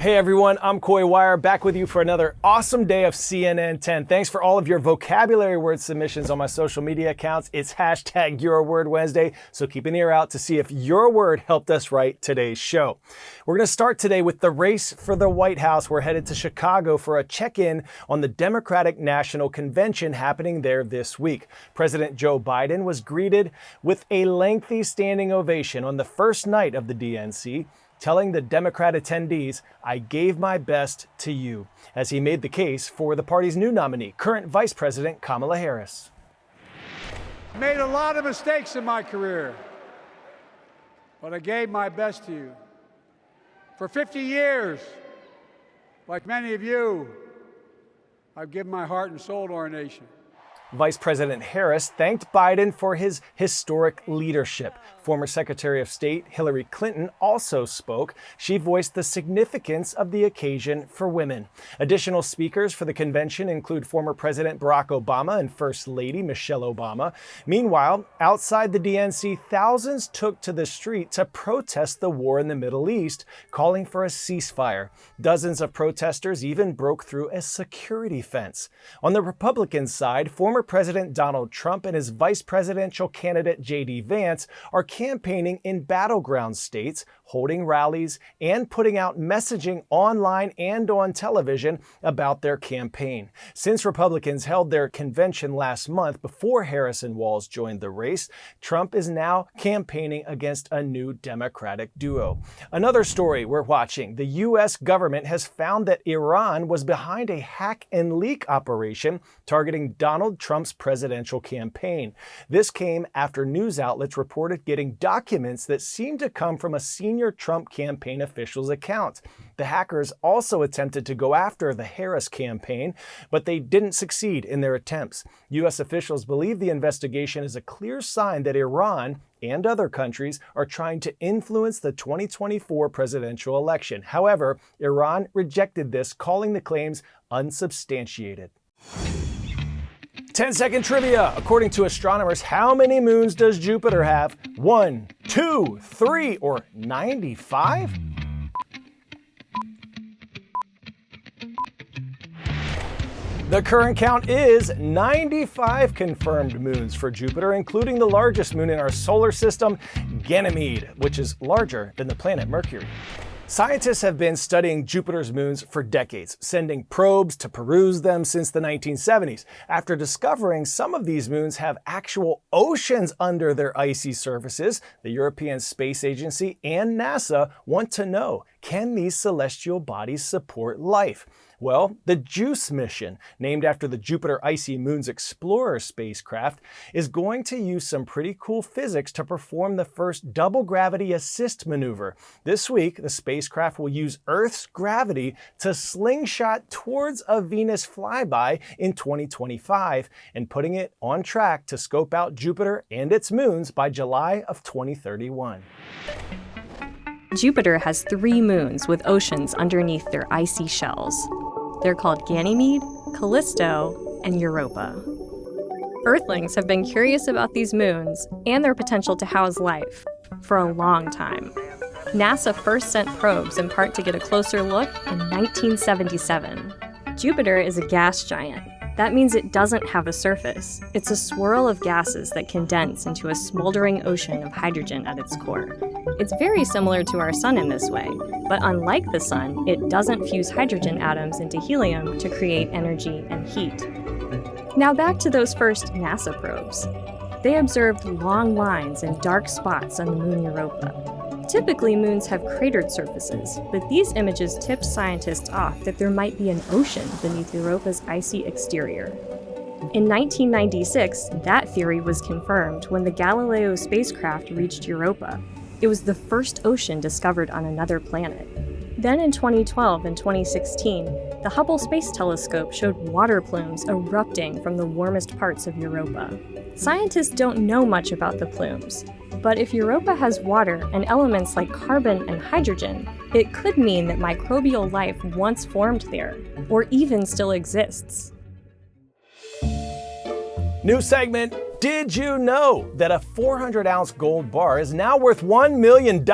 Hey everyone, I'm Coy Wire, back with you for another awesome day of CNN 10. Thanks for all of your vocabulary word submissions on my social media accounts. It's hashtag Your Word Wednesday, so keep an ear out to see if your word helped us write today's show. We're going to start today with the race for the White House. We're headed to Chicago for a check-in on the Democratic National Convention happening there this week. President Joe Biden was greeted with a lengthy standing ovation on the first night of the DNC, telling the Democrat attendees, "I gave my best to you," as he made the case for the party's new nominee, current Vice President Kamala Harris. I made a lot of mistakes in my career, but I gave my best to you. For 50 years, like many of you, I've given my heart and soul to our nation. Vice President Harris thanked Biden for his historic leadership. Former Secretary of State Hillary Clinton also spoke. She voiced the significance of the occasion for women. Additional speakers for the convention include former President Barack Obama and First Lady Michelle Obama. Meanwhile, outside the DNC, thousands took to the street to protest the war in the Middle East, calling for a ceasefire. Dozens of protesters even broke through a security fence. On the Republican side, former President Donald Trump and his vice presidential candidate J.D. Vance are campaigning in battleground states, holding rallies and putting out messaging online and on television about their campaign. Since Republicans held their convention last month before Harris and Walz joined the race, Trump is now campaigning against a new Democratic duo. Another story we're watching: the U.S. government has found that Iran was behind a hack and leak operation targeting Donald Trump's presidential campaign. This came after news outlets reported getting documents that seemed to come from a senior Trump campaign official's account. The hackers also attempted to go after the Harris campaign, but they didn't succeed in their attempts. U.S. officials believe the investigation is a clear sign that Iran and other countries are trying to influence the 2024 presidential election. However, Iran rejected this, calling the claims unsubstantiated. 10-second trivia. According to astronomers, how many moons does Jupiter have? 1, 2, 3, or 95? The current count is 95 confirmed moons for Jupiter, including the largest moon in our solar system, Ganymede, which is larger than the planet Mercury. Scientists have been studying Jupiter's moons for decades, sending probes to peruse them since the 1970s. After discovering some of these moons have actual oceans under their icy surfaces, the European Space Agency and NASA want to know, can these celestial bodies support life? Well, the JUICE mission, named after the Jupiter Icy Moons Explorer spacecraft, is going to use some pretty cool physics to perform the first double gravity assist maneuver. This week, the spacecraft will use Earth's gravity to slingshot towards a Venus flyby in 2025, and putting it on track to scope out Jupiter and its moons by July of 2031. Jupiter has 3 moons with oceans underneath their icy shells. They're called Ganymede, Callisto, and Europa. Earthlings have been curious about these moons and their potential to house life for a long time. NASA first sent probes in part to get a closer look in 1977. Jupiter is a gas giant. That means it doesn't have a surface. It's a swirl of gases that condense into a smoldering ocean of hydrogen at its core. It's very similar to our sun in this way, but unlike the sun, it doesn't fuse hydrogen atoms into helium to create energy and heat. Now back to those first NASA probes. They observed long lines and dark spots on the moon Europa. Typically, moons have cratered surfaces, but these images tipped scientists off that there might be an ocean beneath Europa's icy exterior. In 1996, that theory was confirmed when the Galileo spacecraft reached Europa. It was the first ocean discovered on another planet. Then in 2012 and 2016, the Hubble Space Telescope showed water plumes erupting from the warmest parts of Europa. Scientists don't know much about the plumes, but if Europa has water and elements like carbon and hydrogen, it could mean that microbial life once formed there, or even still exists. New segment. Did you know that a 400-ounce gold bar is now worth $1 million?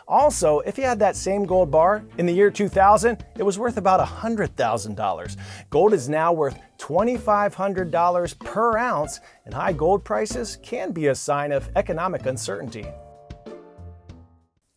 Also, if you had that same gold bar in the year 2000, it was worth about $100,000. Gold is now worth $2,500 per ounce, and high gold prices can be a sign of economic uncertainty.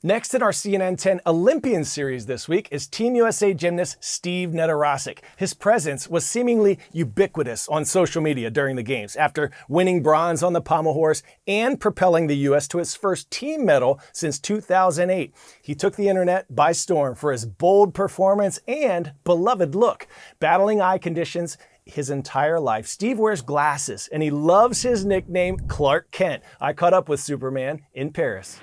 Next in our CNN 10 Olympian series this week is Team USA gymnast Steve Nedoroscik. His presence was seemingly ubiquitous on social media during the games after winning bronze on the pommel horse and propelling the U.S. to its first team medal since 2008. He took the internet by storm for his bold performance and beloved look. Battling eye conditions his entire life, Steve wears glasses and he loves his nickname Clark Kent. I caught up with Superman in Paris.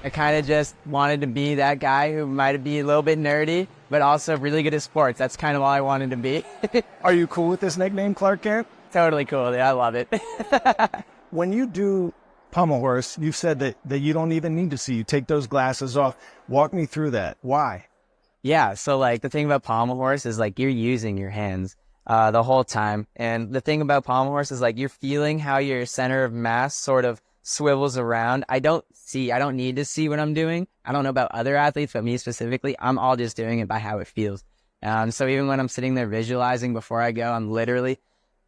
I kind of just wanted to be that guy who might be a little bit nerdy, but also really good at sports. That's kind of all I wanted to be. Are you cool with this nickname, Clark Kent? Totally cool. Yeah, I love it. When you do pommel horse, you've said that you don't even need to see. You take those glasses off. Walk me through that. Why? Yeah, so like the thing about pommel horse is like you're using your hands the whole time. And the thing about pommel horse is like you're feeling how your center of mass sort of swivels around. I don't need to see what I'm doing. I don't know about other athletes, but me specifically, I'm all just doing it by how it feels. So even when I'm sitting there visualizing before I go, I'm literally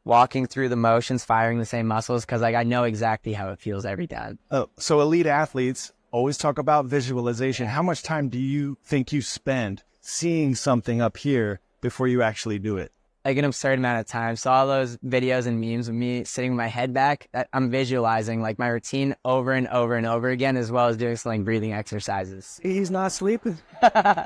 walking through the motions, firing the same muscles, because like I know exactly how it feels every time. Oh, so elite athletes always talk about visualization. How much time do you think you spend seeing something up here before you actually do it? Like an absurd amount of time. So all those videos and memes of me sitting with my head back, I'm visualizing like my routine over and over and over again, as well as doing some like breathing exercises. He's not sleeping.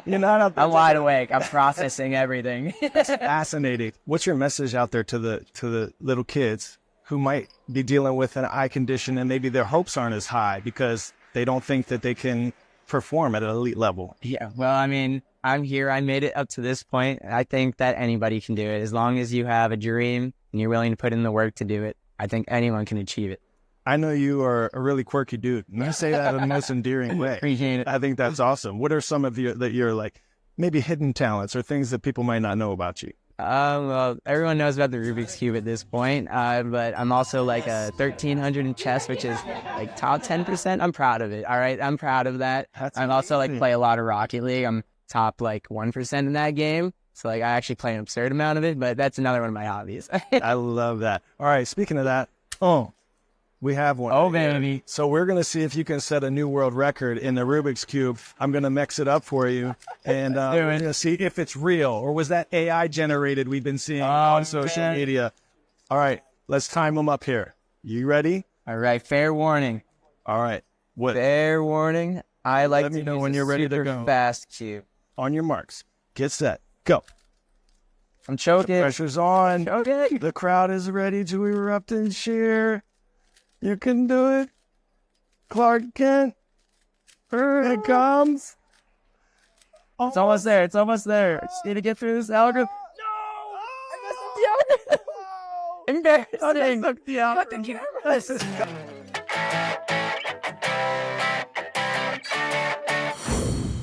You're not up there. I'm wide awake. I'm processing everything. That's fascinating. What's your message out there to the little kids who might be dealing with an eye condition and maybe their hopes aren't as high because they don't think that they can perform at an elite level? Yeah, well, I mean, I'm here. I made it up to this point. I think that anybody can do it. As long as you have a dream and you're willing to put in the work to do it, I think anyone can achieve it. I know you are a really quirky dude. And I say that in the most endearing way. Appreciate it. I think that's awesome. What are some of your like maybe hidden talents or things that people might not know about you? Well, everyone knows about the Rubik's Cube at this point, but I'm also like a 1300 in chess, which is like top 10%. I'm proud of it. All right, I'm proud of that. I'm also like play a lot of Rocket League. I'm top like 1% in that game. So like I actually play an absurd amount of it, but that's another one of my hobbies. I love that. All right, speaking of that, we have one. Oh, baby. So we're going to see if you can set a new world record in the Rubik's Cube. I'm going to mix it up for you. And we're going to see if it's real or was that AI generated we've been seeing on social media. All right, let's time them up here. You ready? All right, fair warning. All right. What? Fair warning. I like Let to me know use when a you're ready to super go. fast cube. On your marks. Get set. Go. I'm choking. The pressure's on. Okay. The crowd is ready to erupt and cheer. You can do it. Clark Kent. Here it comes. It's almost there. It's almost there. I just need to get through this algorithm. No! I missed the algorithm. Embarrassing. Cut the camera.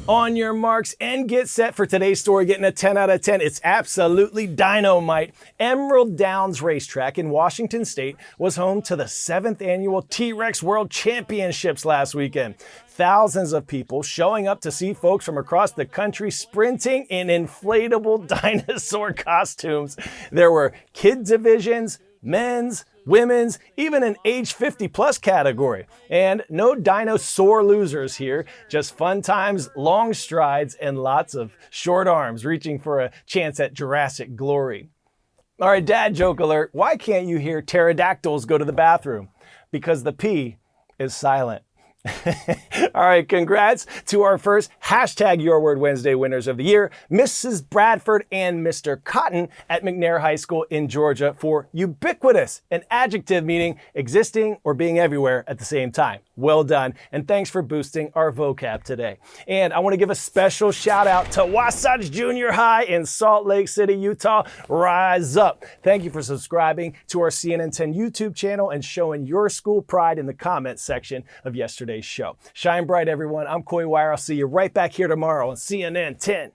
On your marks and get set for today's story, getting a 10 out of 10. It's absolutely dynamite. Emerald Downs Racetrack in Washington State was home to the 7th annual T-Rex World Championships last weekend. Thousands of people showing up to see folks from across the country sprinting in inflatable dinosaur costumes. There were kid divisions, men's, women's, even an age 50 plus category. And no dinosaur losers here, just fun times, long strides, and lots of short arms reaching for a chance at Jurassic glory. All right, dad joke alert. Why can't you hear pterodactyls go to the bathroom? Because the P is silent. All right, congrats to our first #Your Word Wednesday winners of the year, Mrs. Bradford and Mr. Cotton at McNair High School in Georgia for ubiquitous, an adjective meaning existing or being everywhere at the same time. Well done, and thanks for boosting our vocab today. And I want to give a special shout out to Wasatch Junior High in Salt Lake City, Utah. Rise up. Thank you for subscribing to our CNN 10 YouTube channel and showing your school pride in the comments section of yesterday's show. Shine bright, everyone. I'm Coy Wire. I'll see you right back here tomorrow on CNN 10.